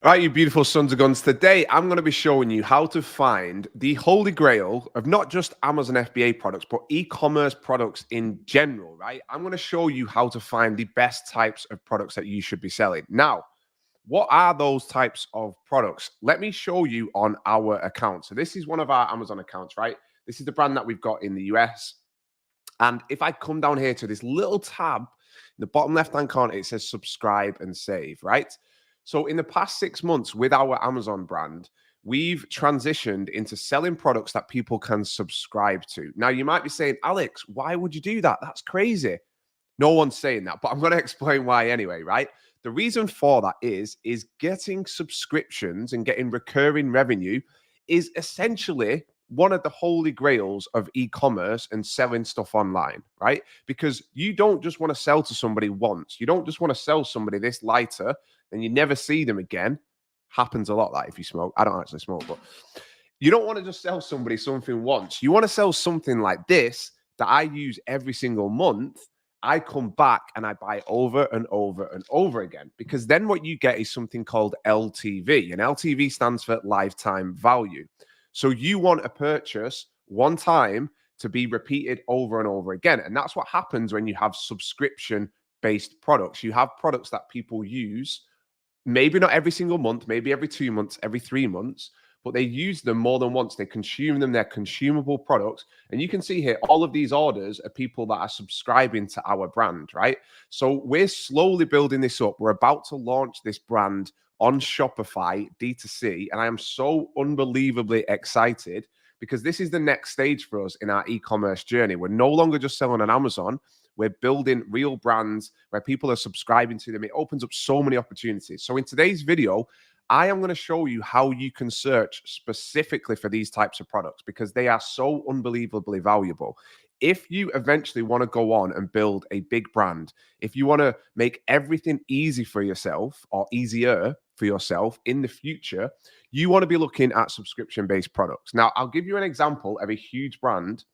All right, you beautiful sons of guns. Today, I'm going to be showing you how to find the holy grail of not just Amazon FBA products, but e-commerce products in general, right? I'm going to show you how to find the best types of products that you should be selling. Now, what are those types of products? Let me show you on our account. So this is one of our Amazon accounts, right? This is the brand that we've got in the US. And if I come down here to this little tab in the bottom left-hand corner, it says subscribe and save, right? So in the past 6 months with our Amazon brand, we've transitioned into selling products that people can subscribe to. Now, you might be saying, Alex, why would you do that? That's crazy. No one's saying that, but I'm going to explain why anyway, right? The reason for that is getting subscriptions and getting recurring revenue is essentially one of the holy grails of e-commerce and selling stuff online, right? Because you don't just want to sell to somebody once. You don't just want to sell somebody this lighter and you never see them again. Happens a lot, that if you smoke. I don't actually smoke, but you don't want to just sell somebody something once. You want to sell something like this that I use every single month. I come back and I buy over and over and over again, because then what you get is something called LTV, and LTV stands for lifetime value. So you want a purchase one time to be repeated over and over again. And that's what happens when you have subscription based products. You have products that people use, maybe not every single month, maybe every 2 months, every 3 months, but they use them more than once. They consume them. They're consumable products. And you can see here, all of these orders are people that are subscribing to our brand, right? So we're slowly building this up. We're about to launch this brand on Shopify, D2C. And I am so unbelievably excited because this is the next stage for us in our e-commerce journey. We're no longer just selling on Amazon. We're building real brands where people are subscribing to them. It opens up so many opportunities. So in today's video, I am going to show you how you can search specifically for these types of products because they are so unbelievably valuable. If you eventually want to go on and build a big brand, if you want to make everything easy for yourself or easier for yourself in the future, you want to be looking at subscription-based products. Now, I'll give you an example of a huge brand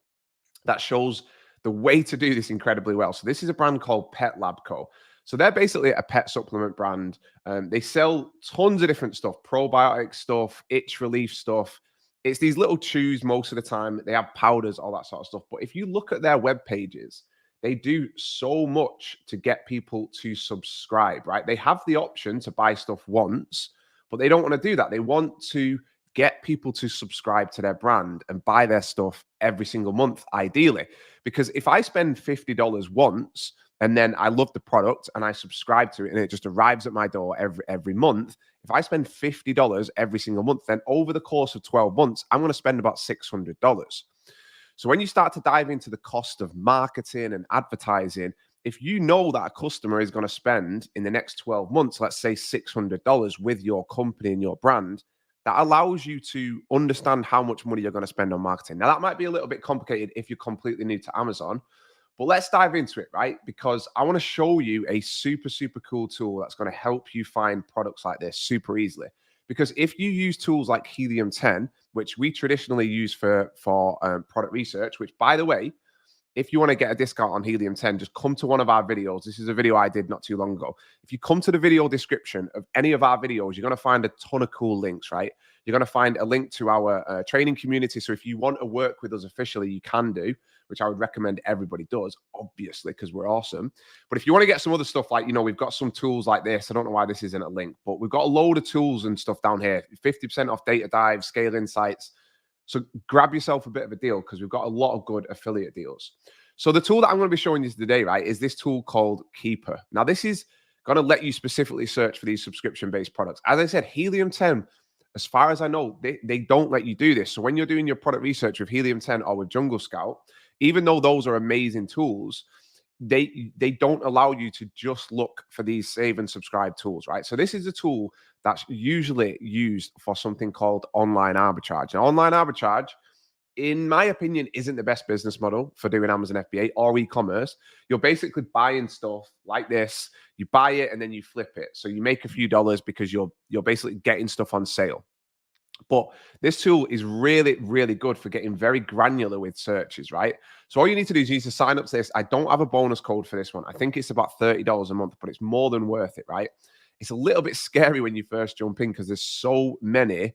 that shows the way to do this incredibly well. So this is a brand called Pet Lab Co. So they're basically a pet supplement brand. They sell tons of different stuff, probiotic stuff, itch relief stuff. It's these little chews most of the time. They have powders, all that sort of stuff. But if you look at their web pages, they do so much to get people to subscribe, right? They have the option to buy stuff once, but they don't want to do that. They want to get people to subscribe to their brand and buy their stuff every single month, ideally. Because if I spend $50 once and then I love the product and I subscribe to it and it just arrives at my door every month, if I spend $50 every single month, then over the course of 12 months, I'm going to spend about $600. So when you start to dive into the cost of marketing and advertising, if you know that a customer is going to spend in the next 12 months, let's say $600 with your company and your brand, that allows you to understand how much money you're going to spend on marketing. Now, that might be a little bit complicated if you're completely new to Amazon, but let's dive into it, right? Because I want to show you a super, super cool tool that's going to help you find products like this super easily. Because if you use tools like Helium 10, which we traditionally use for product research, which, by the way, if you want to get a discount on Helium 10, just come to one of our videos. This is a video I did not too long ago. If you come to the video description of any of our videos, you're going to find a ton of cool links, right? You're going to find a link to our training community. So if you want to work with us officially, you can do, which I would recommend everybody does, obviously, because we're awesome. But if you want to get some other stuff, like, we've got some tools like this. I don't know why this isn't a link, but we've got a load of tools and stuff down here. 50% off data dive, scale insights. So grab yourself a bit of a deal because we've got a lot of good affiliate deals. So the tool that I'm going to be showing you today, right, is this tool called Keepa. Now, this is going to let you specifically search for these subscription-based products. As I said, Helium 10, as far as I know, they don't let you do this. So when you're doing your product research with Helium 10 or with Jungle Scout, even though those are amazing tools, they don't allow you to just look for these save and subscribe tools, right? So this is a tool that's usually used for something called online arbitrage. Now, online arbitrage, in my opinion, isn't the best business model for doing Amazon FBA or e-commerce. You're basically buying stuff like this. You buy it and then you flip it. So you make a few dollars because you're basically getting stuff on sale. But this tool is really, really good for getting very granular with searches, right? So all you need to do is you need to sign up to this. I don't have a bonus code for this one. I think it's about $30 a month, but it's more than worth it, right? it's a little bit scary when you first jump in because there's so many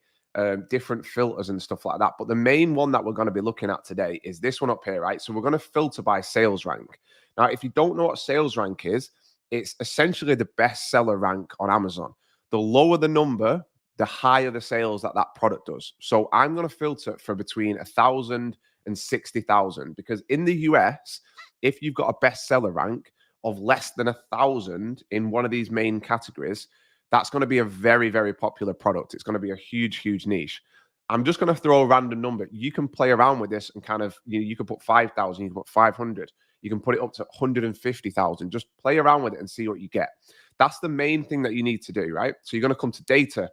different filters and stuff like that. But the main one that we're going to be looking at today is this one up here, right? So we're going to filter by sales rank. Now, if you don't know what sales rank is, it's essentially the bestseller rank on Amazon. The lower the number, the higher the sales that that product does. So I'm going to filter for between 1,000 and 60,000 because in the US, if you've got a bestseller rank of less than 1,000 in one of these main categories, that's going to be a very, very popular product. It's going to be a huge, huge niche. I'm just going to throw a random number. You can play around with this and kind of, you can put 5,000, you can put 500, you can put it up to 150,000. Just play around with it and see what you get. That's the main thing that you need to do, right? So you're going to come to data,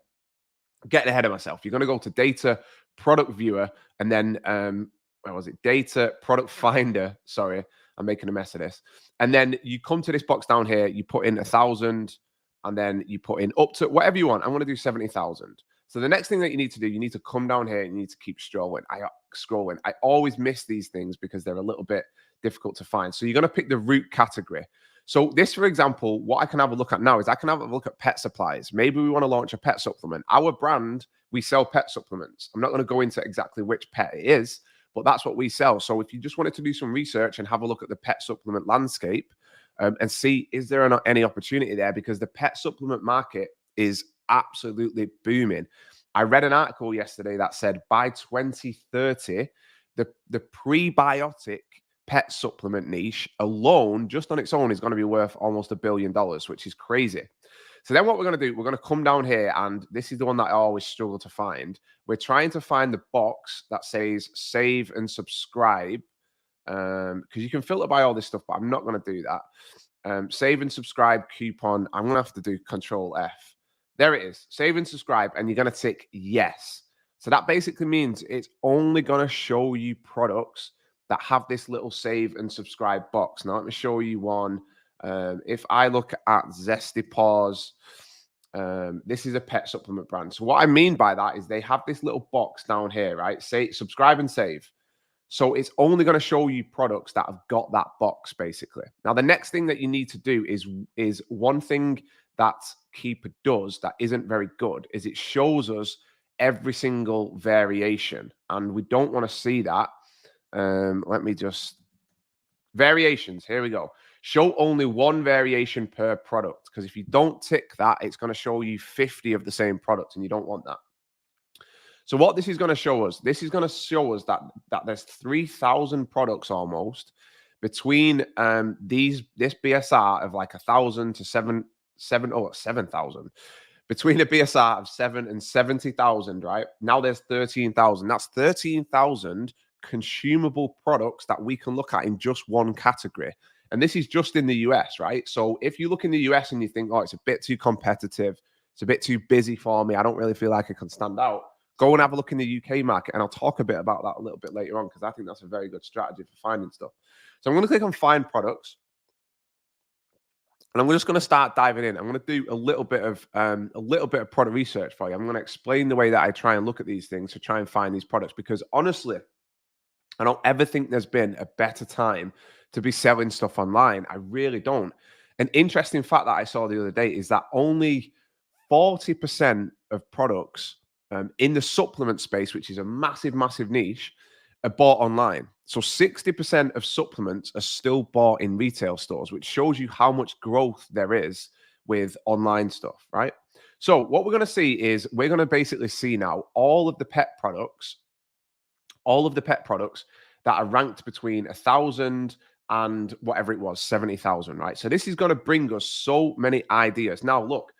getting ahead of myself. You're going to go to data, product viewer, and then, where was it? Data, product finder. Sorry, I'm making a mess of this. And then you come to this box down here, you put in 1,000, and then you put in up to whatever you want. I'm going to do 70,000. So the next thing that you need to do, you need to come down here and you need to keep scrolling. I always miss these things because they're a little bit difficult to find. So you're going to pick the root category. So this, for example, what I can have a look at now is I can have a look at pet supplies. Maybe we want to launch a pet supplement. Our brand, we sell pet supplements. I'm not going to go into exactly which pet it is, but that's what we sell. So if you just wanted to do some research and have a look at the pet supplement landscape and see, is there any opportunity there? Because the pet supplement market is absolutely booming. I read an article yesterday that said by 2030, the prebiotic pet supplement niche alone, just on its own, is going to be worth almost $1 billion, which is crazy. So then what we're going to do, we're going to come down here, and this is the one that I always struggle to find. We're trying to find the box that says save and subscribe, because you can filter by all this stuff, but I'm not going to do that. Save and subscribe coupon. I'm going to have to do Control F. There it is. Save and subscribe, and you're going to tick yes. So that basically means it's only going to show you products that have this little save and subscribe box. Now, let me show you one. If I look at Zesty Paws, this is a pet supplement brand. So what I mean by that is they have this little box down here, right? Say subscribe and save. So it's only going to show you products that have got that box, basically. Now, the next thing that you need to do is one thing that Keepa does that isn't very good is it shows us every single variation, and we don't want to see that. Let me just variations. Here we go. Show only one variation per product, because if you don't tick that, it's going to show you 50 of the same product, and you don't want that. So what this is going to show us, this is going to show us that there's 3,000 products almost between this BSR of like 1,000 to 7,000. Between a BSR of 7 and 70,000, right? Now there's 13,000. That's 13,000 consumable products that we can look at in just one category. And this is just in the US, right? So if you look in the US and you think, oh, it's a bit too competitive, it's a bit too busy for me, I don't really feel like I can stand out, go and have a look in the UK market. And I'll talk a bit about that a little bit later on, because I think that's a very good strategy for finding stuff. So I'm going to click on find products. And I'm just going to start diving in. I'm going to do a little bit of product research for you. I'm going to explain the way that I try and look at these things to try and find these products, because honestly, I don't ever think there's been a better time to be selling stuff online. I really don't. An interesting fact that I saw the other day is that only 40% of products in the supplement space, which is a massive, massive niche, are bought online. So 60% of supplements are still bought in retail stores, which shows you how much growth there is with online stuff, right? So what we're going to see is we're going to basically see now all of the pet products that are ranked between 1,000 and whatever it was, 70,000, right? So this is going to bring us so many ideas. Now, look,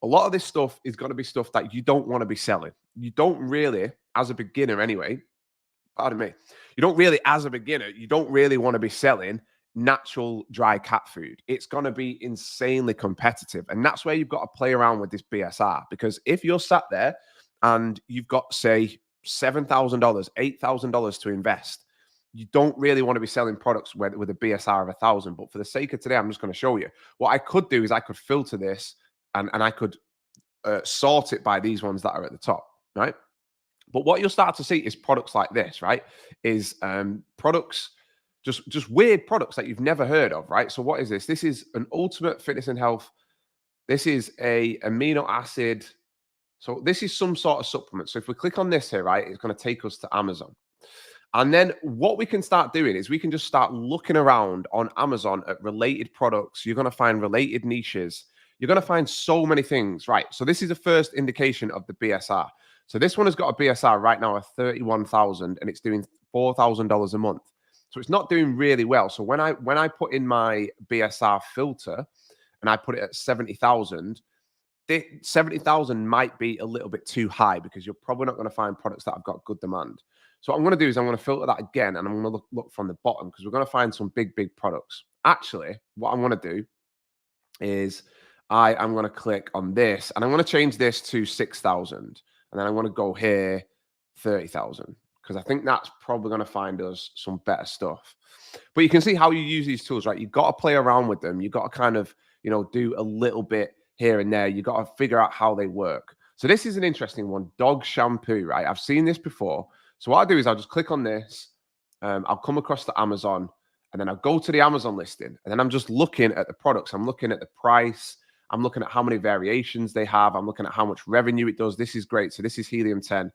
a lot of this stuff is going to be stuff that you don't want to be selling. You don't really, as a beginner anyway, pardon me, you don't really want to be selling natural dry cat food. It's going to be insanely competitive. And that's where you've got to play around with this BSR. Because if you're sat there and you've got, say, $7,000, $8,000 to invest, you don't really want to be selling products with a BSR of 1,000. But for the sake of today, I'm just going to show you. What I could do is I could filter this and I could sort it by these ones that are at the top, right? But what you'll start to see is products like this, right? Is products, just weird products that you've never heard of, right? So what is this? This is an ultimate fitness and health This is a amino acid. So this is some sort of supplement. So if we click on this here, right, it's going to take us to Amazon. And then what we can start doing is we can just start looking around on Amazon at related products. You're going to find related niches. You're going to find so many things, right? So this is the first indication of the BSR. So this one has got a BSR right now of 31,000 and it's doing $4,000 a month. So it's not doing really well. So when I put in my BSR filter and I put it at 70,000, 70,000 might be a little bit too high because you're probably not going to find products that have got good demand. So what I'm going to do is I'm going to filter that again and I'm going to look from the bottom because we're going to find some big products. Actually, what I'm going to do is I'm going to click on this and I'm going to change this to 6,000 and then I'm going to go here 30,000 because I think that's probably going to find us some better stuff. But you can see how you use these tools, right? You've got to play around with them. You've got to kind of, do a little bit here and there. You've got to figure out how they work. So this is an interesting one, dog shampoo, right? I've seen this before. So what I'll do is I'll just click on this. I'll come across to Amazon and then I'll go to the Amazon listing. And then I'm just looking at the products. I'm looking at the price. I'm looking at how many variations they have. I'm looking at how much revenue it does. This is great. So this is Helium 10.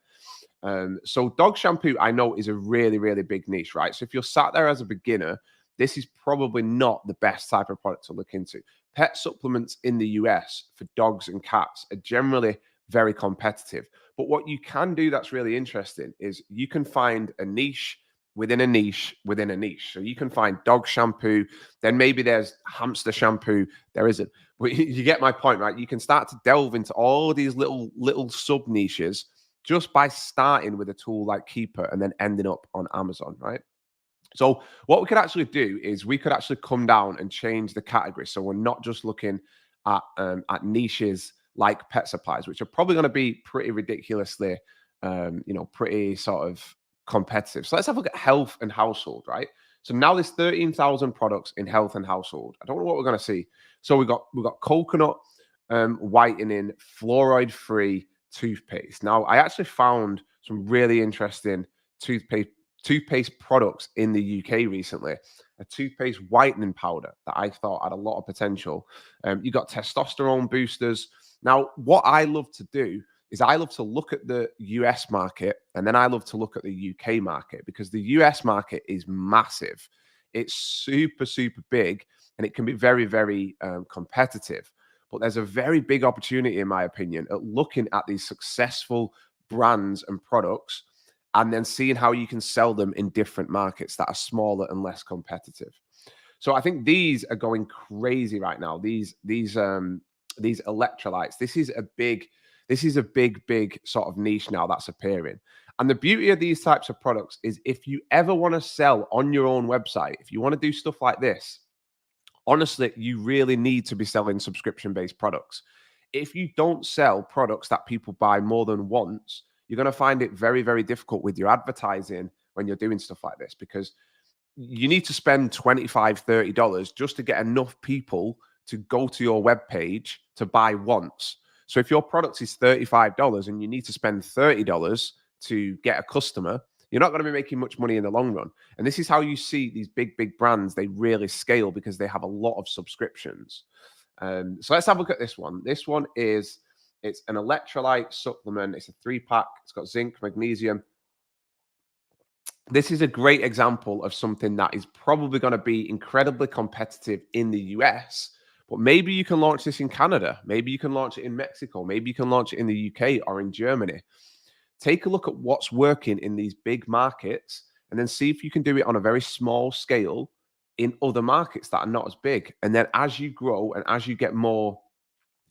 So dog shampoo, I know, is a really big niche, right? So if you're sat there as a beginner, this is probably not the best type of product to look into. Pet supplements in the US for dogs and cats are generally very competitive. But what you can do that's really interesting is you can find a niche within a niche within a niche. So you can find dog shampoo, then maybe there's hamster shampoo. There isn't. But you get my point, right? You can start to delve into all these little sub niches just by starting with a tool like Keepa and then ending up on Amazon, right? So what we could actually do is we could actually come down and change the category. So we're not just looking at niches like pet supplies, which are probably going to be pretty ridiculously, pretty sort of competitive. So let's have a look at health and household, right? So now there's 13,000 products in health and household. I don't know what we're going to see. So we've got coconut whitening, fluoride-free toothpaste. Now I actually found some really interesting toothpaste products in the UK recently. A toothpaste whitening powder that I thought had a lot of potential. You got testosterone boosters. Now, what I love to do is I love to look at the US market and then I love to look at the UK market because the US market is massive. It's super big and it can be very competitive. But there's a very big opportunity, in my opinion, at looking at these successful brands and products and then seeing how you can sell them in different markets that are smaller and less competitive. So I think these are going crazy right now. These electrolytes. This is a big sort of niche now that's appearing. And the beauty of these types of products is if you ever want to sell on your own website, if you want to do stuff like this, honestly, you really need to be selling subscription-based products. If you don't sell products that people buy more than once, you're going to find it very difficult with your advertising when you're doing stuff like this because you need to spend $25, $30 just to get enough people to go to your webpage to buy once. So if your product is $35 and you need to spend $30 to get a customer, you're not going to be making much money in the long run. And this is how you see these big brands, they really scale because they have a lot of subscriptions. So let's have a look at this one. This one it's an electrolyte supplement. It's a 3-pack. It's got zinc, magnesium. This is a great example of something that is probably going to be incredibly competitive in the US, but maybe you can launch this in Canada. Maybe you can launch it in Mexico. Maybe you can launch it in the UK or in Germany. Take a look at what's working in these big markets and then see if you can do it on a very small scale in other markets that are not as big. And then as you grow and as you get more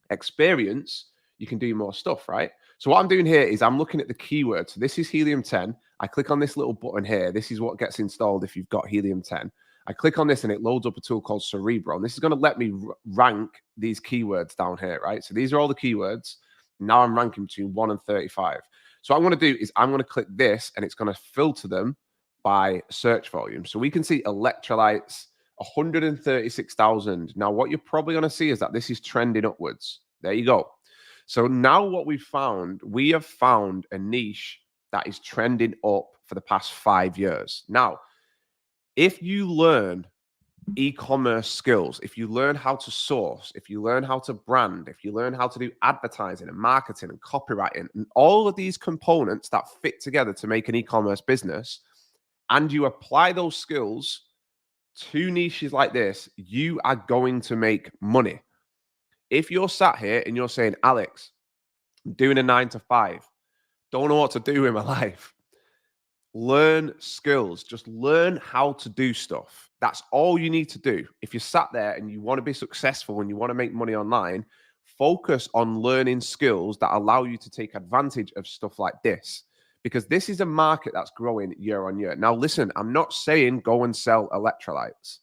experience, you can do more stuff, right? So what I'm doing here is I'm looking at the keywords. So this is Helium 10. I click on this little button here. This is what gets installed if you've got Helium 10. I click on this and it loads up a tool called Cerebro. And this is going to let me rank these keywords down here, right? So these are all the keywords. Now I'm ranking between 1 and 35. So what I'm going to do is I'm going to click this and it's going to filter them by search volume. So we can see electrolytes, 136,000. Now, what you're probably going to see is that this is trending upwards. There you go. So now what we have found a niche that is trending up for the past 5 years. Now, if you learn e-commerce skills, if you learn how to source, if you learn how to brand, if you learn how to do advertising and marketing and copywriting and all of these components that fit together to make an e-commerce business, and you apply those skills to niches like this, you are going to make money. If you're sat here and you're saying, Alex, I'm doing a 9 to 5, don't know what to do in my life, learn skills. Just learn how to do stuff. That's all you need to do. If you're sat there and you want to be successful and you want to make money online, focus on learning skills that allow you to take advantage of stuff like this, because this is a market that's growing year on year. Now, listen, I'm not saying go and sell electrolytes.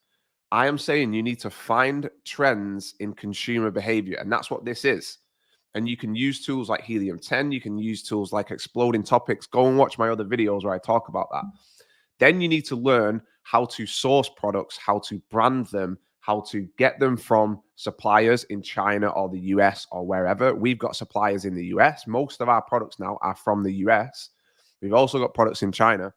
I am saying you need to find trends in consumer behavior, and that's what this is. And you can use tools like Helium 10. You can use tools like Exploding Topics. Go and watch my other videos where I talk about that. Then you need to learn how to source products, how to brand them, how to get them from suppliers in China or the US or wherever. We've got suppliers in the US. Most of our products now are from the US. We've also got products in China.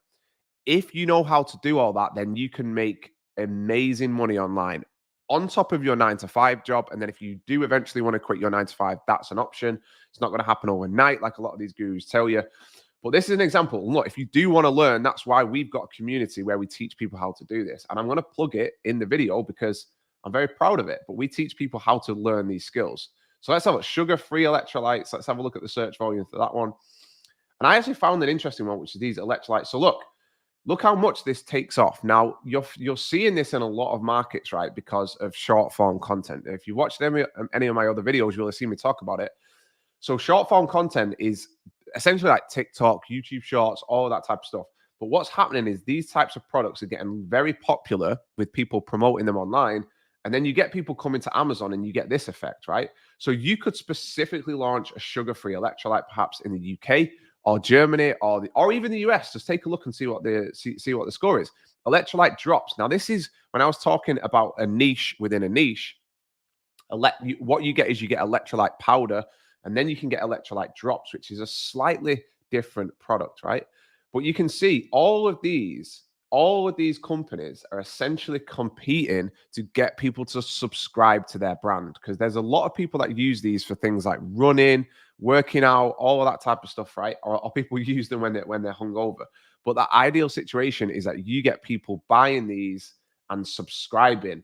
If you know how to do all that, then you can make amazing money online on top of your 9 to 5 job. And then if you do eventually want to quit your 9 to 5, that's an option. It's not going to happen overnight like a lot of these gurus tell you. But this is an example. Look, if you do want to learn, that's why we've got a community where we teach people how to do this. And I'm going to plug it in the video because I'm very proud of it. But we teach people how to learn these skills. So let's have a sugar-free electrolytes. Let's have a look at the search volume for that one. And I actually found an interesting one, which is these electrolytes. So look how much this takes off. Now, you're seeing this in a lot of markets, right, because of short form content. If you watched any of my other videos, you'll have seen me talk about it. So short form content is essentially like TikTok, YouTube Shorts, all of that type of stuff. But what's happening is these types of products are getting very popular with people promoting them online. And then you get people coming to Amazon and you get this effect, right? So you could specifically launch a sugar-free electrolyte perhaps in the UK or Germany or even the US. Just take a look and see what the score is. Electrolyte drops. Now, this is when I was talking about a niche within a niche. What you get is you get electrolyte powder, and then you can get electrolyte drops, which is a slightly different product, right? But you can see all of these companies are essentially competing to get people to subscribe to their brand, because there's a lot of people that use these for things like running, working out, all of that type of stuff, right? Or people use them when they're hungover. But the ideal situation is that you get people buying these and subscribing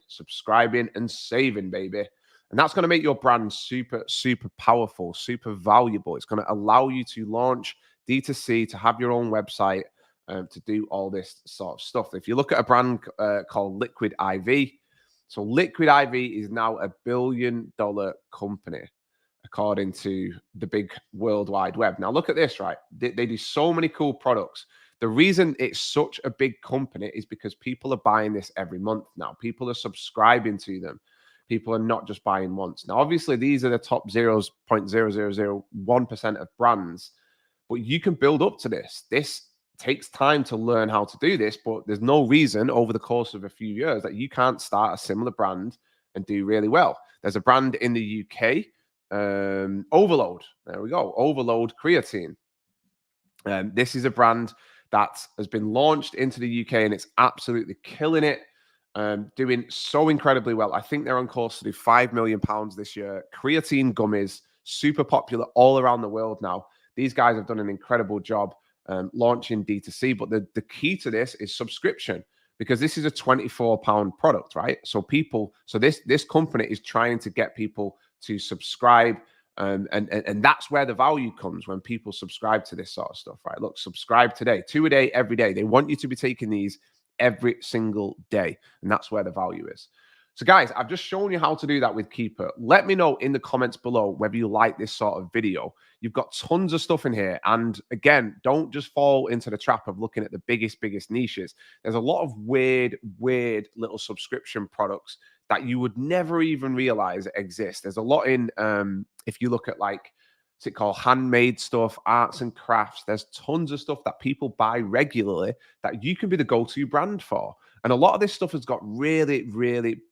and saving, baby. And that's going to make your brand super, super powerful, super valuable. It's going to allow you to launch D2C, to have your own website, to do all this sort of stuff. If you look at a brand called Liquid IV, so Liquid IV is now $1 billion company, according to the big World Wide Web. Now, look at this, right? They do so many cool products. The reason it's such a big company is because people are buying this every month now. People are subscribing to them. People are not just buying once. Now, obviously, these are the top 0.0001% of brands, but you can build up to this. This takes time to learn how to do this, but there's no reason over the course of a few years that you can't start a similar brand and do really well. There's a brand in the UK, Overload. There we go. Overload Creatine. This is a brand that has been launched into the UK and it's absolutely killing it. Doing so incredibly well. I think they're on course to do £5 million this year. Creatine gummies, super popular all around the world now. These guys have done an incredible job launching D2C, but the key to this is subscription, because this is a £24 product, right? So this company is trying to get people to subscribe, and that's where the value comes, when people subscribe to this sort of stuff, right? Look, subscribe today, 2 a day, every day. They want you to be taking these every single day, and that's where the value is. So guys, I've just shown you how to do that with Keepa. Let me know in the comments below whether you like this sort of video. You've got tons of stuff in here. And again, don't just fall into the trap of looking at the biggest niches. There's a lot of weird little subscription products that you would never even realize exist. There's a lot in, if you look at like, what's it called? Handmade stuff, arts and crafts. There's tons of stuff that people buy regularly that you can be the go-to brand for. And a lot of this stuff has got really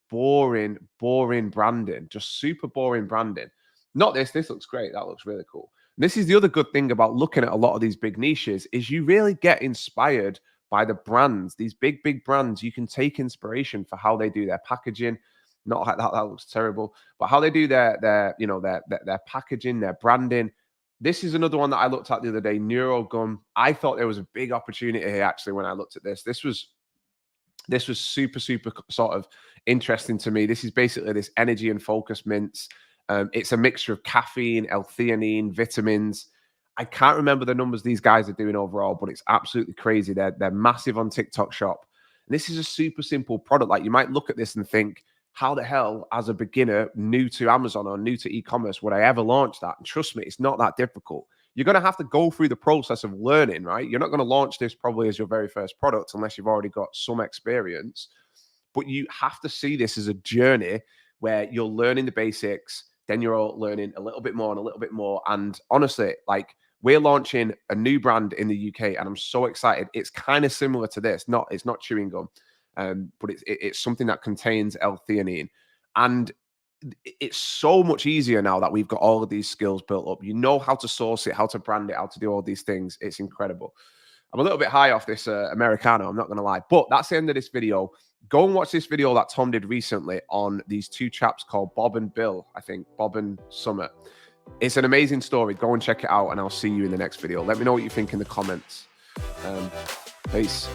boring branding, just super boring branding. Not this. This looks great. That looks really cool. And this is the other good thing about looking at a lot of these big niches, is you really get inspired by the brands, these big brands. You can take inspiration for how they do their packaging. Not like that looks terrible, but how they do their packaging, their branding. This is another one that I looked at the other day, Neurogum. I thought there was a big opportunity here actually when I looked at this. This was super sort of interesting to me. This is basically this energy and focus mints. It's a mixture of caffeine, L-theanine, vitamins. I can't remember the numbers these guys are doing overall, but it's absolutely crazy. They're massive on TikTok Shop. And this is a super simple product. Like, you might look at this and think, how the hell, as a beginner, new to Amazon or new to e-commerce, would I ever launch that? And trust me, it's not that difficult. You're going to have to go through the process of learning, right? You're not going to launch this probably as your very first product unless you've already got some experience. But you have to see this as a journey where you're learning the basics, then you're learning a little bit more and a little bit more. And honestly, like, we're launching a new brand in the UK, and I'm so excited. It's kind of similar to this. It's not chewing gum, but it's something that contains L-theanine, and it's so much easier now that we've got all of these skills built up. You know how to source it, how to brand it, how to do all these things. It's incredible. I'm a little bit high off this Americano, I'm not going to lie, but that's the end of this video. Go and watch this video that Tom did recently on these two chaps called Bob and Bill, I think, Bob and Summit. It's an amazing story. Go and check it out, and I'll see you in the next video. Let me know what you think in the comments. Peace.